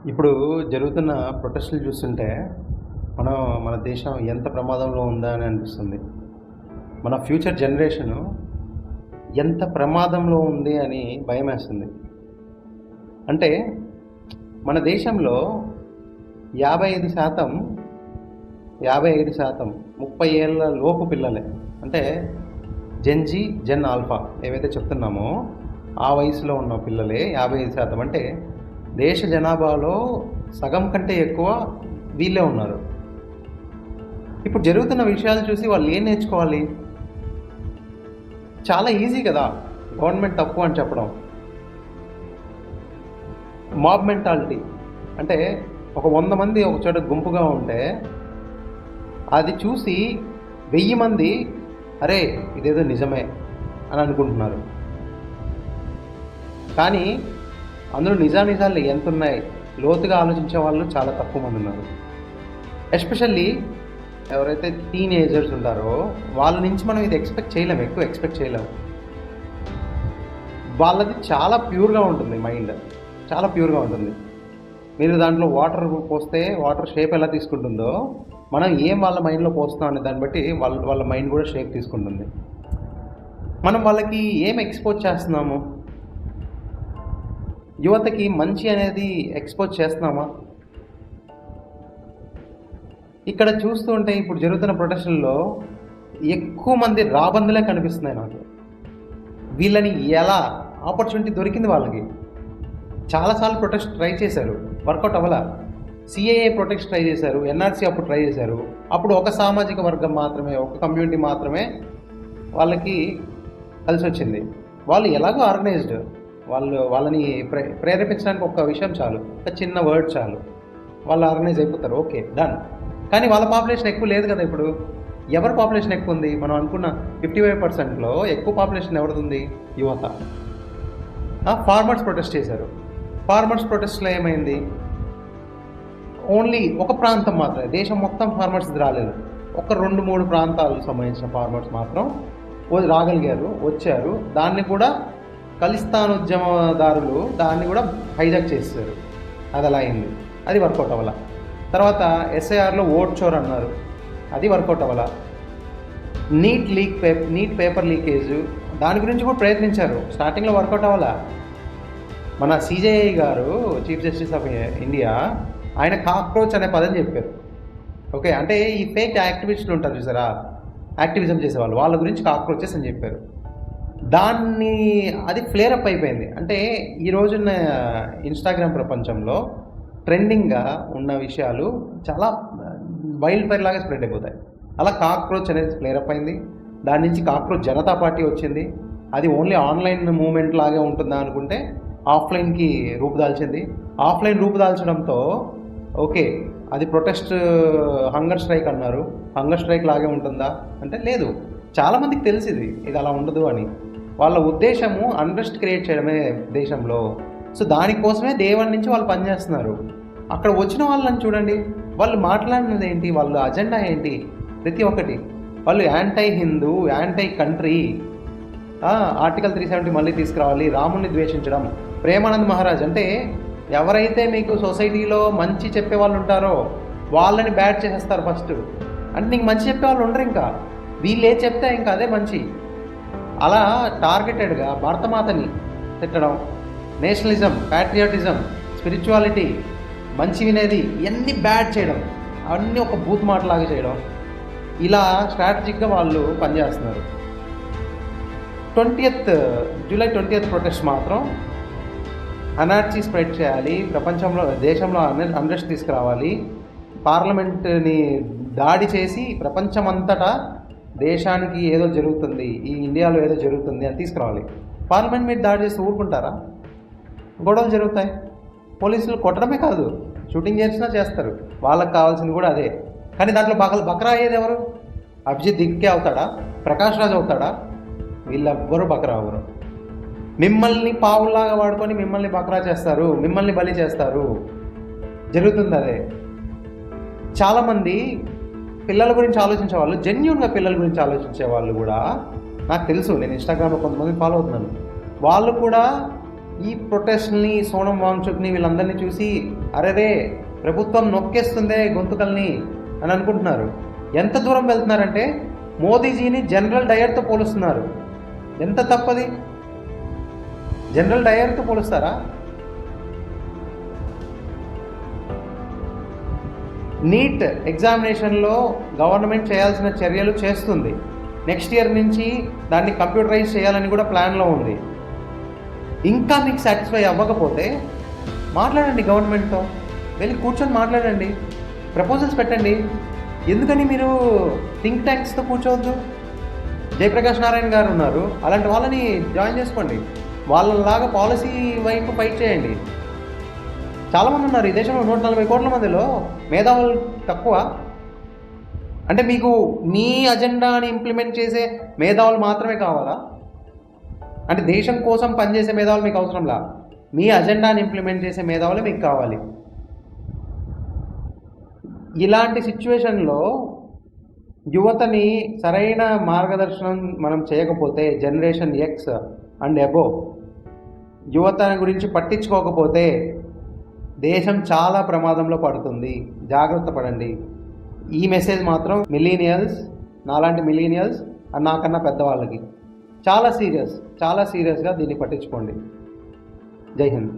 ఇప్పుడు జరుగుతున్న ప్రొటెస్టులు చూస్తుంటే, మనం మన దేశం ఎంత ప్రమాదంలో ఉందా అని అనిపిస్తుంది. మన ఫ్యూచర్ జనరేషను ఎంత ప్రమాదంలో ఉంది అని భయమేస్తుంది. అంటే మన దేశంలో 55% 55% 30 ఏళ్ల లోపు పిల్లలే. అంటే జెన్‌జీ, జెన్ ఆల్ఫా ఏవైతే చెప్తున్నామో ఆ వయసులో ఉన్న పిల్లలే 55%. అంటే దేశ జనాభాలో సగం కంటే ఎక్కువ వీళ్ళే ఉన్నారు. ఇప్పుడు జరుగుతున్న విషయాలు చూసి వాళ్ళు ఏం నేర్చుకోవాలి? చాలా ఈజీ కదా గవర్నమెంట్ తప్పు అని చెప్పడం. మాబ్ మెంటాలిటీ అంటే ఒక 100 మంది ఒక చోట గుంపుగా ఉంటే అది చూసి 1000 మంది అరే ఇదేదో నిజమే అని అనుకుంటున్నారు. కానీ అందులో నిజానిజాలు ఎంతున్నాయి లోతుగా ఆలోచించే వాళ్ళు చాలా తక్కువ మంది ఉన్నారు. ఎస్పెషల్లీ ఎవరైతే టీనేజర్స్ ఉంటారో వాళ్ళ నుంచి మనం ఇది ఎక్కువ ఎక్స్పెక్ట్ చేయలేము. వాళ్ళది చాలా ప్యూర్గా ఉంటుంది, మైండ్ చాలా ప్యూర్గా ఉంటుంది. మీరు దాంట్లో వాటర్ పోస్తే వాటర్ షేప్ ఎలా తీసుకుంటుందో మనం ఏం వాళ్ళ మైండ్లో పోస్తాం అనే దాన్ని బట్టి వాళ్ళ మైండ్ కూడా షేప్ తీసుకుంటుంది. మనం వాళ్ళకి ఏం ఎక్స్పోజ్ చేస్తున్నాము? యువతకి మంచి అనేది ఎక్స్పోజ్ చేస్తున్నామా? ఇక్కడ చూస్తూ ఉంటే ఇప్పుడు జరుగుతున్న ప్రొటెస్టుల్లో ఎక్కువ మంది రాబందులే కనిపిస్తున్నాయి నాకు. వీళ్ళని ఎలా ఆపర్చునిటీ దొరికింది వాళ్ళకి. చాలాసార్లు ప్రొటెస్ట్ ట్రై చేశారు, వర్కౌట్ అవ్వలా. సిఏఏ ప్రొటెస్ట్ ట్రై చేశారు, ఎన్ఆర్సీ అప్పుడు ట్రై చేశారు. అప్పుడు ఒక సామాజిక వర్గం మాత్రమే, ఒక కమ్యూనిటీ మాత్రమే వాళ్ళకి కలిసి వచ్చింది. వాళ్ళు ఎలాగో ఆర్గనైజ్డ్, వాళ్ళని ప్రేరేపించడానికి ఒక విషయం చాలు, ఒక చిన్న వర్డ్ చాలు, వాళ్ళు ఆర్గనైజ్ అయిపోతారు. Okay, done. కానీ వాళ్ళ పాపులేషన్ ఎక్కువ లేదు కదా. ఇప్పుడు ఎవరి పాపులేషన్ ఎక్కువ ఉంది? మనం అనుకున్న 55%లో ఎక్కువ పాపులేషన్ ఎవరిది? యువత. ఫార్మర్స్ ప్రొటెస్ట్ చేశారు. ఫార్మర్స్ ప్రొటెస్ట్లో ఏమైంది? ఓన్లీ ఒక ప్రాంతం మాత్రమే, దేశం మొత్తం ఫార్మర్స్ రాలేదు. ఒక 2-3 ప్రాంతాలకు సంబంధించిన ఫార్మర్స్ మాత్రం రాగలిగారు, వచ్చారు. దాన్ని కూడా ఖలిస్తాన్ ఉద్యమదారులు దాన్ని కూడా హైజాక్ చేశారు. అది అలా అయింది, అది వర్కౌట్ అవ్వాల. తర్వాత ఎస్ఐఆర్లో ఓట్ చోర్ అన్నారు, అది వర్కౌట్ అవ్వాల. నీట్ పేపర్ లీకేజ్, దాని గురించి కూడా ప్రయత్నించారు, స్టార్టింగ్లో వర్కౌట్ అవ్వాలా. మన సిజేఐ గారు, చీఫ్ జస్టిస్ ఆఫ్ ఇండియా, ఆయన కాక్రోచ్ అనే పదం చెప్పారు. ఓకే, అంటే ఈ ఫేక్ యాక్టివిస్టులు ఉంటారు చూసారా, యాక్టివిజం చేసేవాళ్ళు, వాళ్ళ గురించి కాక్రోచెస్ అని చెప్పారు. దాన్ని అది ఫ్లేరప్ అయిపోయింది. అంటే ఈ రోజున్న ఇన్స్టాగ్రామ్ ప్రపంచంలో ట్రెండింగ్గా ఉన్న విషయాలు చాలా వైల్డ్ ఫైర్ లాగా స్ప్రెడ్ అయిపోతాయి. అలా కాక్రోచ్ అనేది ఫ్లేరప్ అయింది. దాని నుంచి కాక్రోచ్ జనతా పార్టీ వచ్చింది. అది ఓన్లీ ఆన్లైన్ మూమెంట్ లాగే ఉంటుందా అనుకుంటే ఆఫ్లైన్కి రూపుదాల్చింది. ఆఫ్లైన్ రూపుదాల్చడంతో ఓకే, అది ప్రొటెస్ట్ హంగర్ స్ట్రైక్ అన్నారు, హంగర్ స్ట్రైక్ లాగే ఉంటుందా అంటే లేదు. చాలామందికి తెలిసింది ఇది అలా ఉండదు అని. వాళ్ళ ఉద్దేశము అన్రెస్ట్ క్రియేట్ చేయడమే దేశంలో. సో దానికోసమే దేవుడి నుంచి వాళ్ళు పనిచేస్తున్నారు. అక్కడ వచ్చిన వాళ్ళని చూడండి, వాళ్ళు మాట్లాడినది ఏంటి, వాళ్ళ అజెండా ఏంటి, ప్రతి ఒక్కటి వాళ్ళు anti Hindu, anti country, article 370 మళ్ళీ తీసుకురావాలి, రాముని ద్వేషించడం. ప్రేమానంద్ మహారాజ్ అంటే ఎవరైతే మీకు సొసైటీలో మంచి చెప్పే వాళ్ళు ఉంటారో వాళ్ళని బ్యాడ్ చేసేస్తారు ఫస్ట్. అంటే నీకు మంచి చెప్పే వాళ్ళు ఉండరు, ఇంకా వీళ్ళు ఏ చెప్తే ఇంకా అదే మంచి. అలా టార్గెటెడ్గా భారతమాతని తిట్టడం, నేషనలిజం, ప్యాట్రియాటిజం, స్పిరిచువాలిటీ, మంచి వినేది, ఇవన్నీ బ్యాడ్ చేయడం, అవన్నీ ఒక బూత్ మాటలాగా చేయడం, ఇలా స్ట్రాటజిక్గా వాళ్ళు పనిచేస్తున్నారు. జూలై 20th ప్రొటెస్ట్ మాత్రం అనార్చీ స్ప్రెడ్ చేయాలి, ప్రపంచంలో దేశంలో అన్రెస్ట్ తీసుకురావాలి, పార్లమెంట్ని దాడి చేసి ప్రపంచమంతటా దేశానికి ఏదో జరుగుతుంది, ఈ ఇండియాలో ఏదో జరుగుతుంది అని తీసుకురావాలి. పార్లమెంట్ మీద దాడి చేసి ఊరుకుంటారా? గొడవలు జరుగుతాయి. పోలీసులు కొట్టడమే కాదు, షూటింగ్ చేసినా చేస్తారు. వాళ్ళకి కావాల్సింది కూడా అదే. కానీ దాంట్లో బకరా అయ్యేది ఎవరు? అభిజిత్ దిక్కే అవుతాడా? ప్రకాష్ రాజ్ అవుతాడా? వీళ్ళెవ్వరూ బకరా అవ్వరు. మిమ్మల్ని పావులాగా వాడుకొని మిమ్మల్ని బకరా చేస్తారు, మిమ్మల్ని బలి చేస్తారు. జరుగుతుంది అదే. చాలామంది పిల్లల గురించి ఆలోచించే వాళ్ళు, జెన్యూన్గా పిల్లల గురించి ఆలోచించే వాళ్ళు కూడా నాకు తెలుసు. నేను ఇన్స్టాగ్రామ్లో కొంతమంది ఫాలో అవుతున్నాను. వాళ్ళు కూడా ఈ ప్రొటెస్ట్ని, సోనం వాంగ్చుక్ని వీళ్ళందరినీ చూసి అరేరే ప్రభుత్వం నొక్కేస్తుందే గొంతుకల్ని అని అనుకుంటున్నారు. ఎంత దూరం వెళ్తున్నారంటే మోదీజీని జనరల్ డయర్తో పోలుస్తున్నారు. ఎంత తప్పది? జనరల్ డయర్తో పోలుస్తారా? నీట్ ఎగ్జామినేషన్లో గవర్నమెంట్ చేయాల్సిన చర్యలు చేస్తుంది. నెక్స్ట్ ఇయర్ నుంచి దాన్ని కంప్యూటరైజ్ చేయాలని కూడా ప్లాన్లో ఉంది. ఇంకా మీకు సాటిస్ఫై అవ్వకపోతే మాట్లాడండి, గవర్నమెంట్తో వెళ్ళి కూర్చొని మాట్లాడండి, ప్రపోజల్స్ పెట్టండి. ఎందుకని మీరు థింక్ ట్యాంక్స్తో కూర్చోవద్దు? జయప్రకాష్ నారాయణ గారు ఉన్నారు, అలాంటి వాళ్ళని జాయిన్ చేసుకోండి. వాళ్ళలాగా పాలసీ వైపు ఫైట్ చేయండి. చాలామంది ఉన్నారు ఈ దేశంలో. 140 కోట్ల మందిలో మేధావులు తక్కువ. అంటే మీకు మీ అజెండాని ఇంప్లిమెంట్ చేసే మేధావులు మాత్రమే కావాలా? అంటే దేశం కోసం పనిచేసే మేధావులు మీకు అవసరంలా, మీ అజెండాని ఇంప్లిమెంట్ చేసే మేధావులే మీకు కావాలి. ఇలాంటి సిచ్యువేషన్లో యువతని సరైన మార్గదర్శనం మనం చేయకపోతే, జనరేషన్ ఎక్స్ అండ్ అబో యువత గురించి పట్టించుకోకపోతే దేశం చాలా ప్రమాదంలో పడుతుంది. జాగ్రత్త పడండి. ఈ మెసేజ్ మాత్రం మిలీనియల్స్, నాలాంటి మిలీనియల్స్ అండ్ నాకన్నా పెద్దవాళ్ళకి చాలా సీరియస్గా దీన్ని పట్టించుకోండి. జై హింద్.